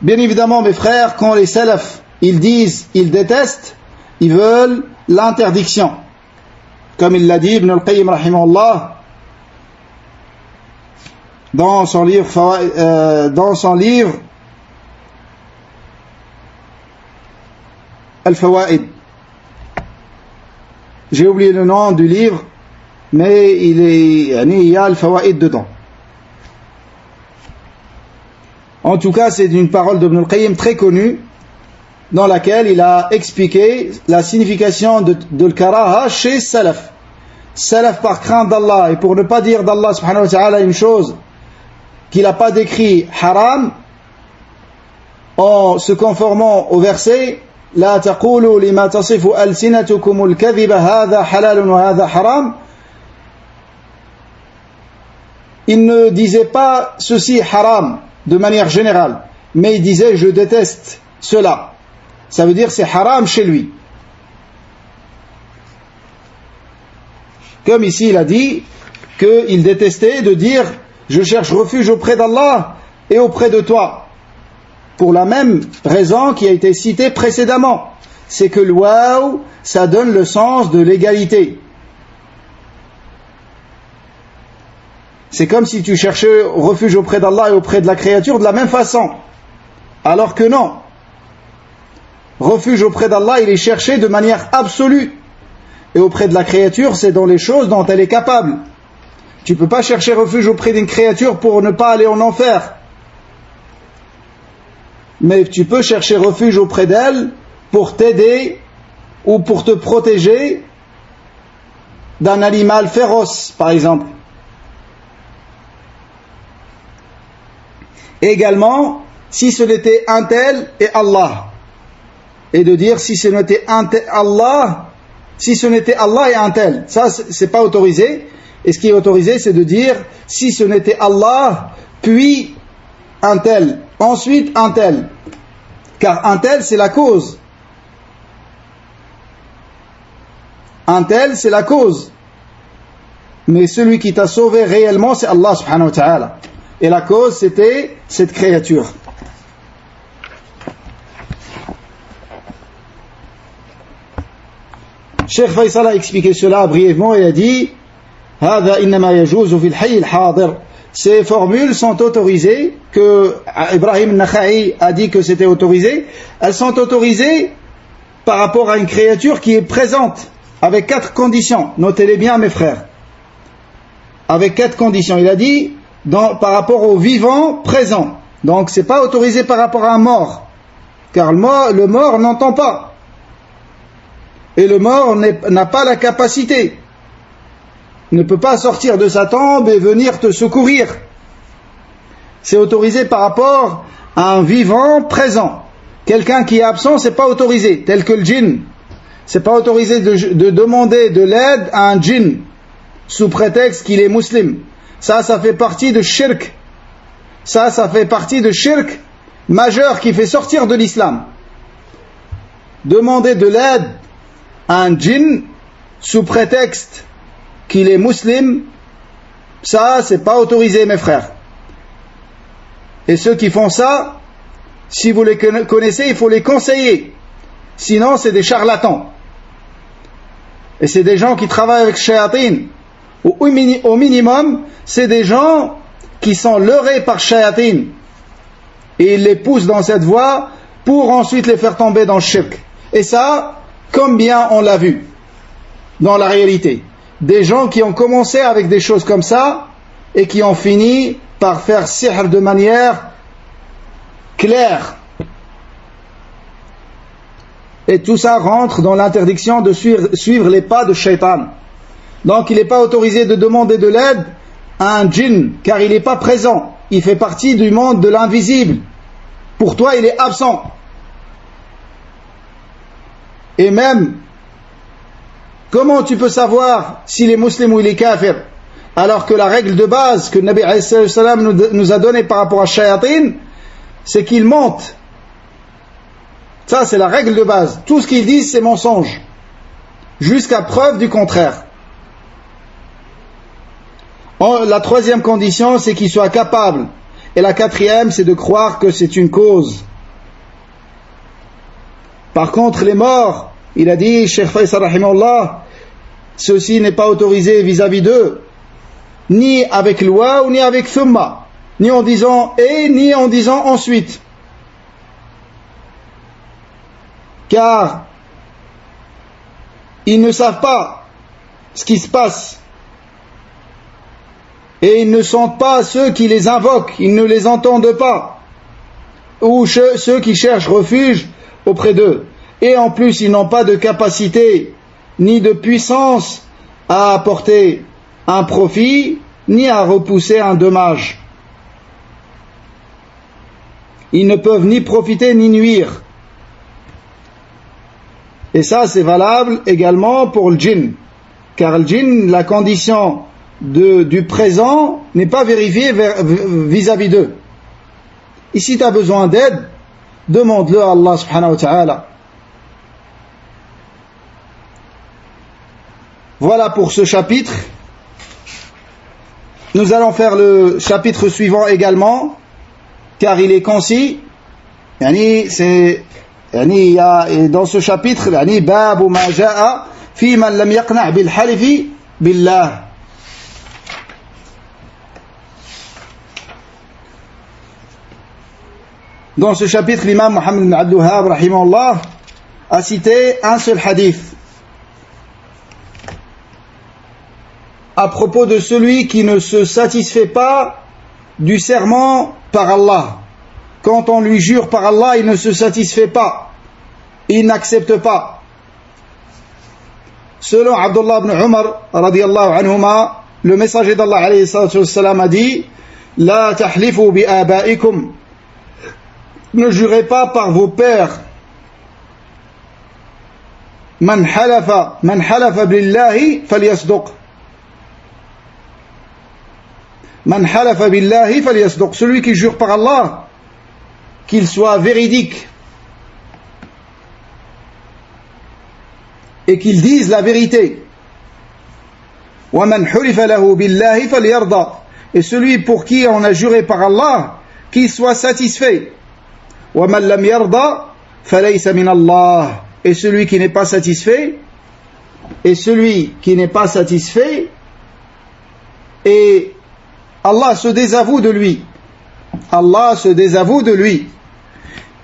Speaker 1: Bien évidemment, mes frères, quand les salafs, ils disent, ils détestent, ils veulent l'interdiction. Comme il l'a dit Ibn al-Qayyim rahimahullah dans son livre Al-Fawaid. J'ai oublié le nom du livre, mais il y a Al-Fawaid dedans. En tout cas, c'est une parole d'Ibn al-Qayyim très connue, dans laquelle il a expliqué la signification de l'karaha chez Salaf. Salaf par crainte d'Allah, et pour ne pas dire d'Allah subhanahu wa ta'ala une chose qu'il n'a pas décrit haram, en se conformant au verset La taqulu lima tasifu alsinatukum al-kadhiba hadha halalun wa hadha haram. Il ne disait pas ceci haram de manière générale, mais il disait je déteste cela. Ça veut dire c'est haram chez lui. Comme ici il a dit qu'il détestait de dire je cherche refuge auprès d'Allah et auprès de toi. pour la même raison qui a été citée précédemment. C'est que le waouh, ça donne le sens de l'égalité. C'est comme si tu cherchais refuge auprès d'Allah et auprès de la créature de la même façon. Alors que non. Refuge auprès d'Allah, il est cherché de manière absolue. Et auprès de la créature, c'est dans les choses dont elle est capable. Tu ne peux pas chercher refuge auprès d'une créature pour ne pas aller en enfer. Mais tu peux chercher refuge auprès d'elle pour t'aider ou pour te protéger d'un animal féroce, par exemple. Également, si ce n'était un tel et Allah. Et de dire si ce n'était un tel Allah, si ce n'était Allah et un tel. Ça, c'est pas autorisé. Et ce qui est autorisé, c'est de dire si ce n'était Allah, puis un tel, ensuite un tel. Car un tel, c'est la cause. Un tel, c'est la cause. Mais celui qui t'a sauvé réellement, c'est Allah subhanahu wa ta'ala. Et la cause, c'était cette créature. Cheikh Faisal a expliqué cela brièvement et a dit ces formules sont autorisées, que Ibrahim Nakha'i a dit que c'était autorisé. Elles sont autorisées par rapport à une créature qui est présente, avec 4 conditions. Notez-les bien, mes frères. Avec 4 conditions. Il a dit par rapport au vivant présent. Donc c'est pas autorisé par rapport à un mort, car le mort n'entend pas. Et le mort n'a pas la capacité, ne peut pas sortir de sa tombe et venir te secourir. C'est autorisé par rapport à un vivant présent. Quelqu'un qui est absent, c'est pas autorisé, tel que le djinn. C'est pas autorisé de demander de l'aide à un djinn sous prétexte qu'il est musulman. Ça fait partie de shirk. Ça fait partie de shirk majeur qui fait sortir de l'islam. Demander de l'aide à un djinn sous prétexte qu'il est musulman, ça, c'est pas autorisé, mes frères. Et ceux qui font ça, si vous les connaissez, il faut les conseiller. Sinon, c'est des charlatans. Et c'est des gens qui travaillent avec shayatin. Au minimum, c'est des gens qui sont leurrés par shayatin. Et ils les poussent dans cette voie pour ensuite les faire tomber dans le shirk. Et ça, combien on l'a vu dans la réalité. Des gens qui ont commencé avec des choses comme ça et qui ont fini par faire sihr de manière claire. Et tout ça rentre dans l'interdiction de suivre les pas de shaitan. Donc il n'est pas autorisé de demander de l'aide à un djinn, car il n'est pas présent. Il fait partie du monde de l'invisible. Pour toi, il est absent. Et même, comment tu peux savoir s'il est musulman ou il est kafir, alors que la règle de base que le Nabi nous a donnée par rapport à shayatin, c'est qu'il mente. Ça, c'est la règle de base. Tout ce qu'ils disent, c'est mensonge. Jusqu'à preuve du contraire. La troisième condition, c'est qu'il soit capable. Et la quatrième, c'est de croire que c'est une cause. Par contre, les morts, il a dit, Cheikh Faisal rahimahullah, ceci n'est pas autorisé vis-à-vis d'eux, ni avec loi ou ni avec thumma, ni en disant et, ni en disant ensuite. Car ils ne savent pas ce qui se passe. Et ils ne sentent pas ceux qui les invoquent, ils ne les entendent pas. Ou ceux qui cherchent refuge auprès d'eux. Et en plus, ils n'ont pas de capacité, ni de puissance à apporter un profit, ni à repousser un dommage. Ils ne peuvent ni profiter ni nuire. Et ça, c'est valable également pour le djinn. Car le djinn, la condition du présent n'est pas vérifiée vis-à-vis d'eux. Et si tu as besoin d'aide, demande-le à Allah subhanahu wa ta'ala. Voilà pour ce chapitre. Nous allons faire le chapitre suivant également, car il est concis dans ce chapitre باب ما جاء في من لم يقنع بالحلف بالله. Dans ce chapitre, l'imam Mohammed ibn Abdul Wahhab rahimahullah a cité un seul hadith à propos de celui qui ne se satisfait pas du serment par Allah. Quand on lui jure par Allah, il ne se satisfait pas, il n'accepte pas. Selon Abdullah ibn Umar radiyallahu anhuma, le messager d'Allah alayhi salatu wassalam a dit: La tahlifu bi abaikum, ne jurez pas par vos pères. Man halafa billahi falyasduq. Man halafa billahi falyasduq. Celui qui jure par Allah, qu'il soit véridique et qu'il dise la vérité. Wa man hulifa lahu billahi falyarda. Et celui pour qui on a juré par Allah, qu'il soit satisfait. Wa man lam yarda falaysa min Allah. Et celui qui n'est pas satisfait, et Allah se désavoue de lui. Allah se désavoue de lui.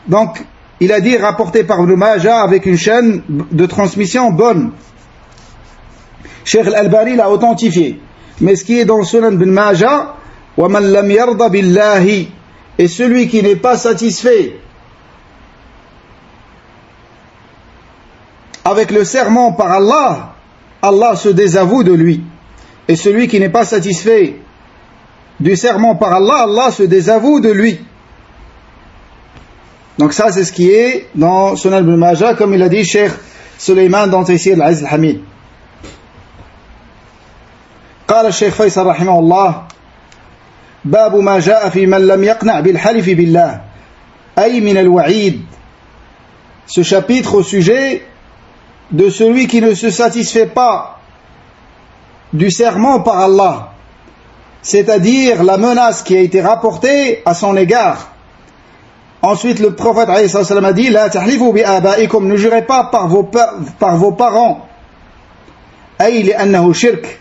Speaker 1: Donc, il a dit, rapporté par Ibn Majah avec une chaîne de transmission bonne. Cheikh Al-Albani l'a authentifié. Mais ce qui est dans le Sunan Ibn Majah, وَمَنْ لَمْ يَرْضَ بِاللَّهِ, et celui qui n'est pas satisfait avec le serment par Allah, Allah se désavoue de lui. Et celui qui n'est pas satisfait du serment par Allah, Allah se désavoue de lui. Donc ça, c'est ce qui est dans Sunan Ibn Majah, comme il a dit Cheikh Suleiman dans Taysir al-Aziz al-Hamid. قال الشيخ فيصل رحمه الله باب ما جاء في من لم يقنع بالحلف بالله أي من الوعيد. Ce chapitre au sujet de celui qui ne se satisfait pas du serment par Allah, c'est-à-dire la menace qui a été rapportée à son égard. Ensuite, le prophète alayhi salam a dit: La tahlifu bi abaikum, ne jurez pas par vos parents. Ay li annahu shirk,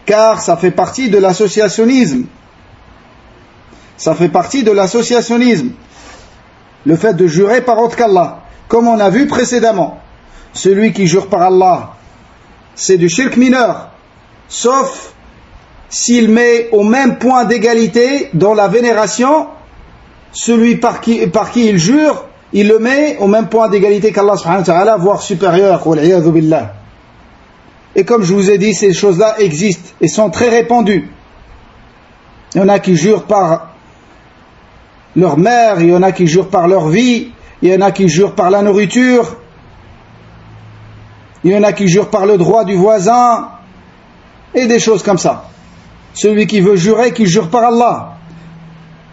Speaker 1: car ça fait partie de l'associationnisme. Ça fait partie de l'associationnisme. Le fait de jurer par autre qu'Allah, comme on a vu précédemment. Celui qui jure par Allah, c'est du shirk mineur, sauf s'il met au même point d'égalité dans la vénération celui par qui il jure, il le met au même point d'égalité qu'Allah subhanahu wa ta'ala, voire supérieur, wal-'iyadhu billah. Et comme je vous ai dit, ces choses-là existent et sont très répandues. Il y en a qui jurent par leur mère, il y en a qui jurent par leur vie, il y en a qui jurent par la nourriture, il y en a qui jurent par le droit du voisin, et des choses comme ça. Celui qui veut jurer, qui jure par Allah.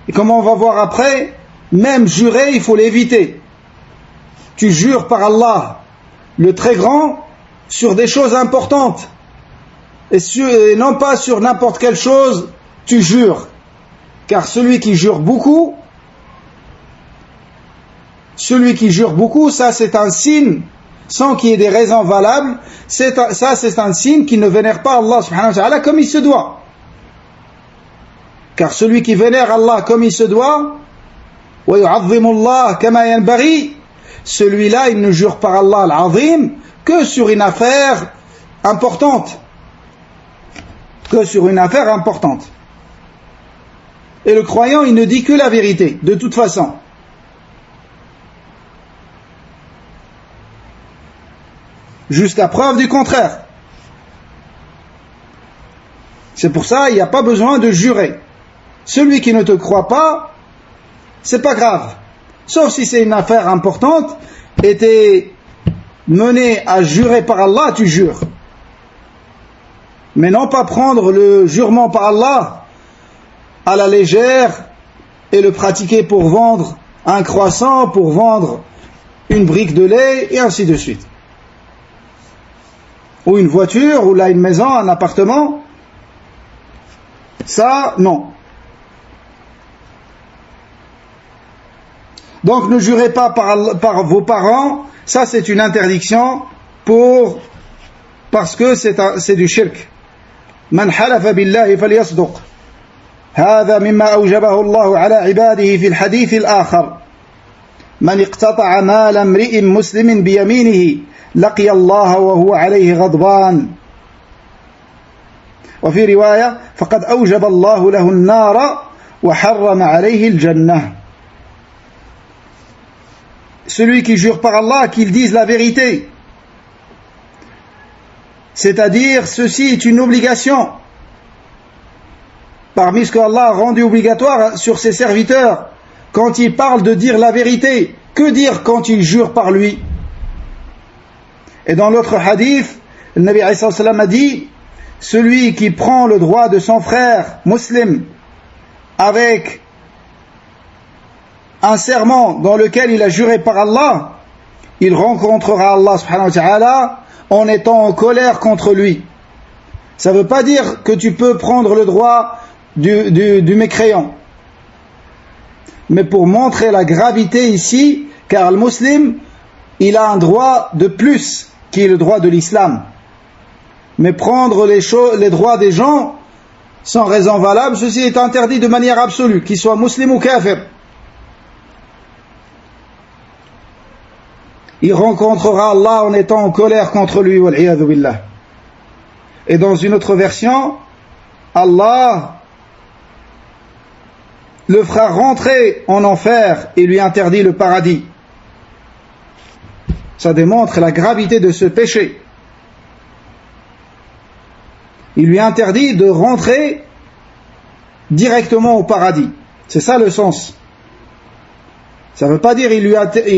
Speaker 1: Et comme on va voir après, même jurer, il faut l'éviter. Tu jures par Allah, le très grand, sur des choses importantes. Et non pas sur n'importe quelle chose, tu jures. Car celui qui jure beaucoup, ça c'est un signe, sans qu'il y ait des raisons valables, c'est un signe qu'il ne vénère pas Allah subhanahu wa ta'ala comme il se doit. Car celui qui vénère Allah comme il se doit, وَيُعَظِّمُ اللَّهَ كَمَا يَنْبَغِي, celui-là il ne jure par Allah al-Azim que sur une affaire importante. Et le croyant, il ne dit que la vérité, de toute façon. Jusqu'à preuve du contraire. C'est pour ça, il n'y a pas besoin de jurer. Celui qui ne te croit pas, c'est pas grave. Sauf si c'est une affaire importante et t'es mené à jurer par Allah, tu jures. Mais non pas prendre le jurement par Allah à la légère et le pratiquer pour vendre un croissant, pour vendre une brique de lait et ainsi de suite. Ou une voiture, ou là une maison, un appartement. Ça, non. Donc ne jurez pas par vos parents, ça c'est une interdiction parce que c'est du shirk. Man halafa billahi falyasduq. هذا مما أوجبه الله على عباده في الحديث الآخر من اقتطع مال امرئ مسلم بيمينه لقي الله وهو عليه غضبان وفي رواية فقد أوجب الله له النار وحرم عليه الجنة. Celui qui jure par Allah, qu'il dise la vérité, c'est-à-dire ceci est une obligation parmi ce que Allah a rendu obligatoire sur ses serviteurs quand il parle de dire la vérité. Que dire quand il jure par lui? Et dans l'autre hadith, le Nabi alayhi salam a dit, celui qui prend le droit de son frère musulman avec un serment dans lequel il a juré par Allah, il rencontrera Allah subhanahu wa ta'ala en étant en colère contre lui. Ça ne veut pas dire que tu peux prendre le droit du mécréant, mais pour montrer la gravité ici, car le musulman, il a un droit de plus qui est le droit de l'islam. Mais prendre les droits des gens sans raison valable, ceci est interdit de manière absolue, qu'ils soient musulmans ou kafir. Il rencontrera Allah en étant en colère contre lui, wal-iyadhu billah. Et dans une autre version, Allah le fera rentrer en enfer et lui interdit le paradis. Ça démontre la gravité de ce péché. Il lui interdit de rentrer directement au paradis. C'est ça le sens. Ça ne veut pas dire il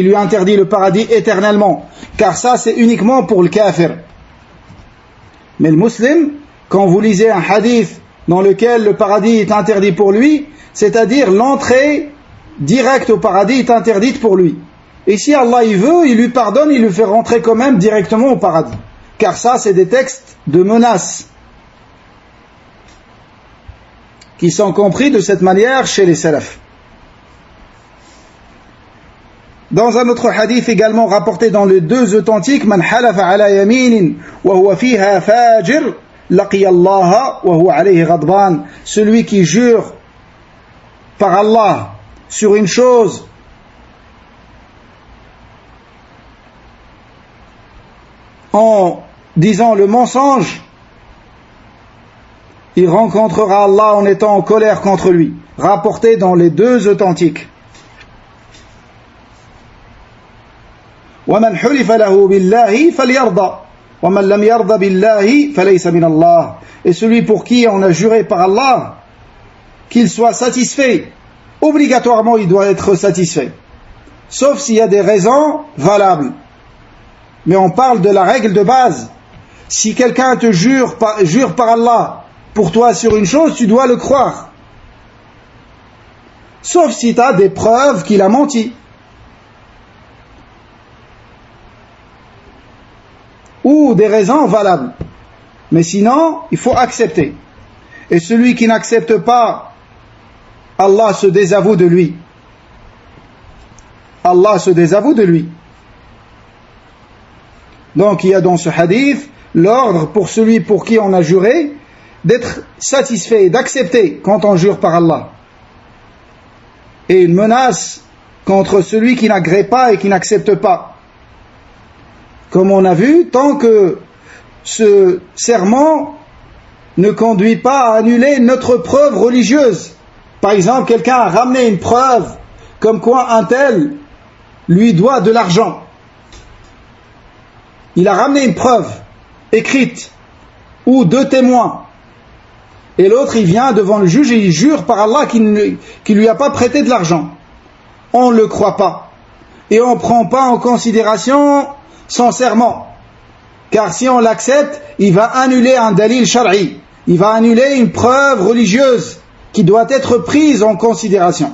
Speaker 1: lui interdit le paradis éternellement, car ça c'est uniquement pour le kafir. Mais le musulman, quand vous lisez un hadith dans lequel le paradis est interdit pour lui, c'est-à-dire l'entrée directe au paradis est interdite pour lui. Et si Allah il veut, il lui pardonne, il lui fait rentrer quand même directement au paradis. Car ça c'est des textes de menaces qui sont compris de cette manière chez les salafs. Dans un autre hadith également rapporté dans les deux authentiques, man halafa ala yaminin wa huwa fiha fajir laqiya Allah wa huwa alayhi ghadban. Celui qui jure par Allah sur une chose en disant le mensonge, il rencontrera Allah en étant en colère contre lui. Rapporté dans les deux authentiques. وَمَنْ حُلِفَ لَهُ بِاللَّهِ فَلْيَرْضَى وَمَنْ لَمْ يَرْضَ بِاللَّهِ فَلَيْسَ مِنَ اللَّهِ. Et celui pour qui on a juré par Allah, qu'il soit satisfait, obligatoirement il doit être satisfait, sauf s'il y a des raisons valables. Mais on parle de la règle de base. Si quelqu'un te jure par Allah pour toi sur une chose, tu dois le croire, sauf si tu as des preuves qu'il a menti ou des raisons valables. Mais sinon, il faut accepter. Et celui qui n'accepte pas, Allah se désavoue de lui. Allah se désavoue de lui. Donc il y a dans ce hadith l'ordre pour celui pour qui on a juré d'être satisfait, d'accepter quand on jure par Allah. Et une menace contre celui qui n'agrée pas et qui n'accepte pas. Comme on a vu, tant que ce serment ne conduit pas à annuler notre preuve religieuse. Par exemple, quelqu'un a ramené une preuve comme quoi un tel lui doit de l'argent. Il a ramené une preuve écrite ou deux témoins. Et l'autre, il vient devant le juge et il jure par Allah qu'il ne lui a pas prêté de l'argent. On ne le croit pas. Et on ne prend pas en considération son serment. Car si on l'accepte, il va annuler un dalil shar'i. Il va annuler une preuve religieuse qui doit être prise en considération.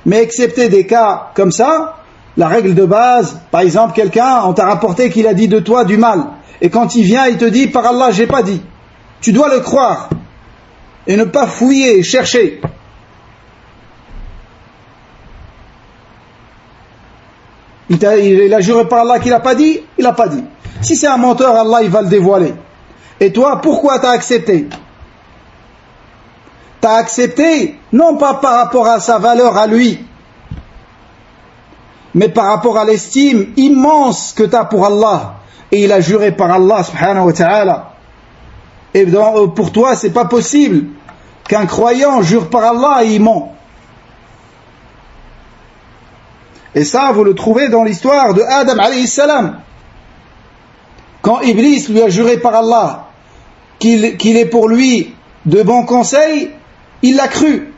Speaker 1: Mais excepté des cas comme ça, la règle de base, par exemple, quelqu'un, on t'a rapporté qu'il a dit de toi du mal. Et quand il vient, il te dit, par Allah, j'ai pas dit. Tu dois le croire. Et ne pas fouiller, chercher. Il a juré par Allah qu'il n'a pas dit, il n'a pas dit. Si c'est un menteur, Allah il va le dévoiler. Et toi, pourquoi tu as accepté? Tu as accepté, non pas par rapport à sa valeur à lui, mais par rapport à l'estime immense que tu as pour Allah. Et il a juré par Allah subhanahu wa ta'ala. Et pour toi, c'est pas possible qu'un croyant jure par Allah et il ment. Et ça, vous le trouvez dans l'histoire de Adam alayhi salam. Quand Iblis lui a juré par Allah qu'il est pour lui de bons conseils, il l'a cru.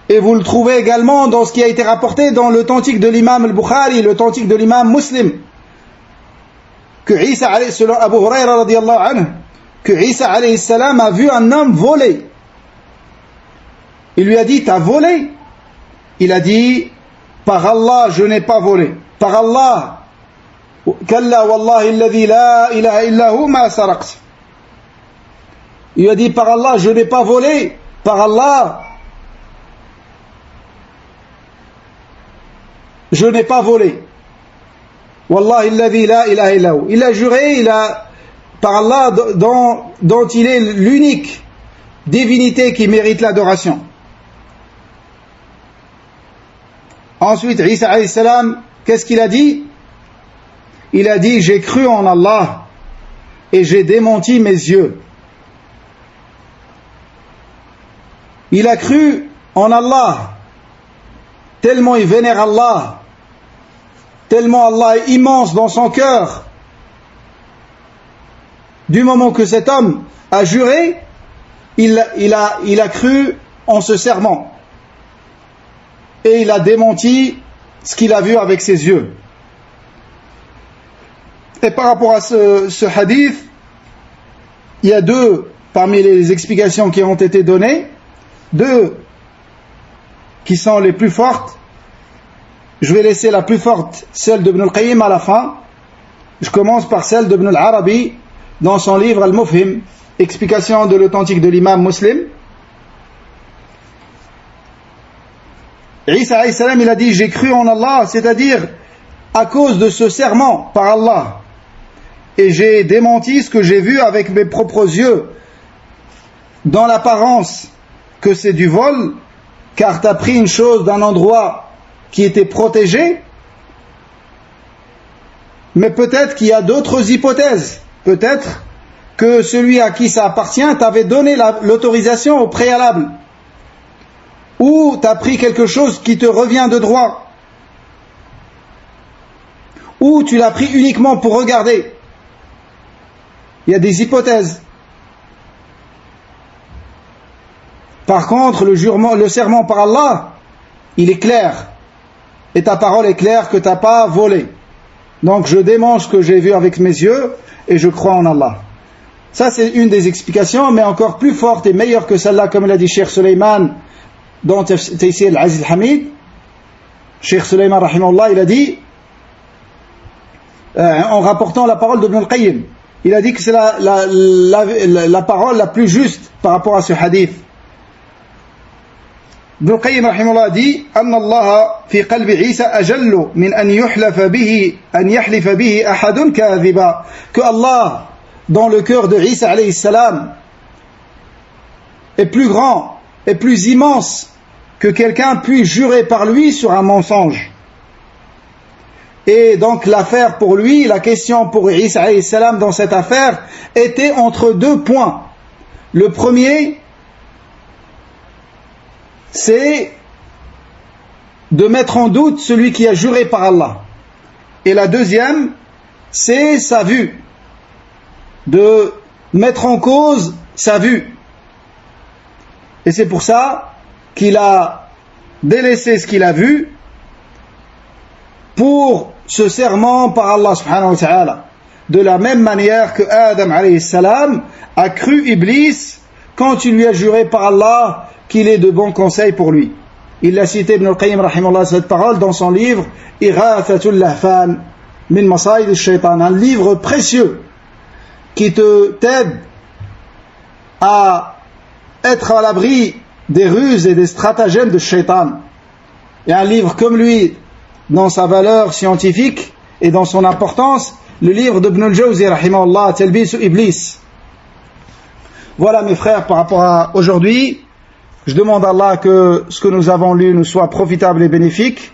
Speaker 1: Et vous le trouvez également dans ce qui a été rapporté dans l'authentique de l'imam al-Bukhari, l'authentique de l'imam Muslim, que Isa, selon Abu Huraira radiyallahu anhu, que Isa alayhi salam a vu un homme voler. Il lui a dit, t'as volé? Il a dit, par Allah, je n'ai pas volé. Par Allah, kalla wallahi alladhi la ilaha illa hu ma saraqt. Il lui a dit, par Allah, je n'ai pas volé. Par Allah, je n'ai pas volé. Wallahi alladhi la ilaha illa hu. Il a juré, par Allah dont il est l'unique divinité qui mérite l'adoration. Ensuite, Isa alayhi salam, qu'est-ce qu'il a dit? Il a dit, j'ai cru en Allah et j'ai démenti mes yeux. Il a cru en Allah, tellement il vénère Allah, tellement Allah est immense dans son cœur. Du moment que cet homme a juré, il a cru en ce serment. Et il a démenti ce qu'il a vu avec ses yeux. Et par rapport à ce hadith, il y a deux, parmi les explications qui ont été données, deux qui sont les plus fortes. Je vais laisser la plus forte, celle d'Ibn al-Qayyim à la fin. Je commence par celle d'Ibn al-Arabi dans son livre Al-Mufhim, explication de l'authentique de l'imam Muslim. Isa alayhi salam, il a dit, j'ai cru en Allah, c'est-à-dire à cause de ce serment par Allah. Et j'ai démenti ce que j'ai vu avec mes propres yeux, dans l'apparence que c'est du vol, car tu as pris une chose d'un endroit qui était protégé, mais peut-être qu'il y a d'autres hypothèses. Peut-être que celui à qui ça appartient t'avait donné l'autorisation au préalable, ou tu as pris quelque chose qui te revient de droit, ou tu l'as pris uniquement pour regarder. Il y a des hypothèses. Par contre, le serment par Allah, il est clair. Et ta parole est claire que tu n'as pas volé. Donc je dément ce que j'ai vu avec mes yeux et je crois en Allah. Ça c'est une des explications, mais encore plus forte et meilleure que celle-là, comme l'a dit Cheikh Suleiman dans Taysir al-Aziz al-Hamid. Cheikh Suleiman rahimahullah, il a dit, en rapportant la parole d'Ibn al-Qayyim, il a dit que c'est la parole la plus juste par rapport à ce hadith. Ibn al-Qayyim rahimahullah dit, أن الله في قلب عيسى أجل من أن يحلف به أحد كاذبا. Que Allah, dans le cœur de Isa alayhi salam, est plus grand, est plus immense que quelqu'un puisse jurer par lui sur un mensonge. Et donc l'affaire pour lui, la question pour Isa alayhi salam dans cette affaire était entre deux points. Le premier, c'est de mettre en doute celui qui a juré par Allah. Et la deuxième, c'est sa vue, de mettre en cause sa vue. Et c'est pour ça qu'il a délaissé ce qu'il a vu pour ce serment par Allah subhanahu wa ta'ala. De la même manière que Adam alayhi salam a cru Iblis quand il lui a juré par Allah qu'il est de bons conseils pour lui. Il a cité Ibn al-Qayyim rahimahullah cette parole dans son livre Ighathatul Lahfan min Masayid al-Shaytan, un livre précieux qui t'aide à être à l'abri des ruses et des stratagèmes de Shaitan. Et un livre comme lui, dans sa valeur scientifique et dans son importance, le livre d'Ibn al-Jawzi, rahimahullah, Talbis Iblis. Voilà mes frères, par rapport à aujourd'hui, je demande à Allah que ce que nous avons lu nous soit profitable et bénéfique.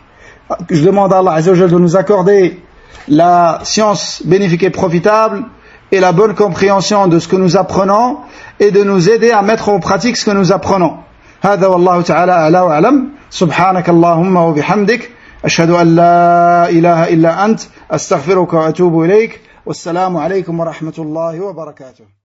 Speaker 1: Je demande à Allah Azza wa Jalla de nous accorder la science bénéfique et profitable et la bonne compréhension de ce que nous apprenons et de nous aider à mettre en pratique ce que nous apprenons. هذا والله تعالى أعلى وأعلم سبحانك اللهم وبحمدك أشهد أن لا إله إلا أنت أستغفرك وأتوب إليك والسلام عليكم ورحمة الله وبركاته.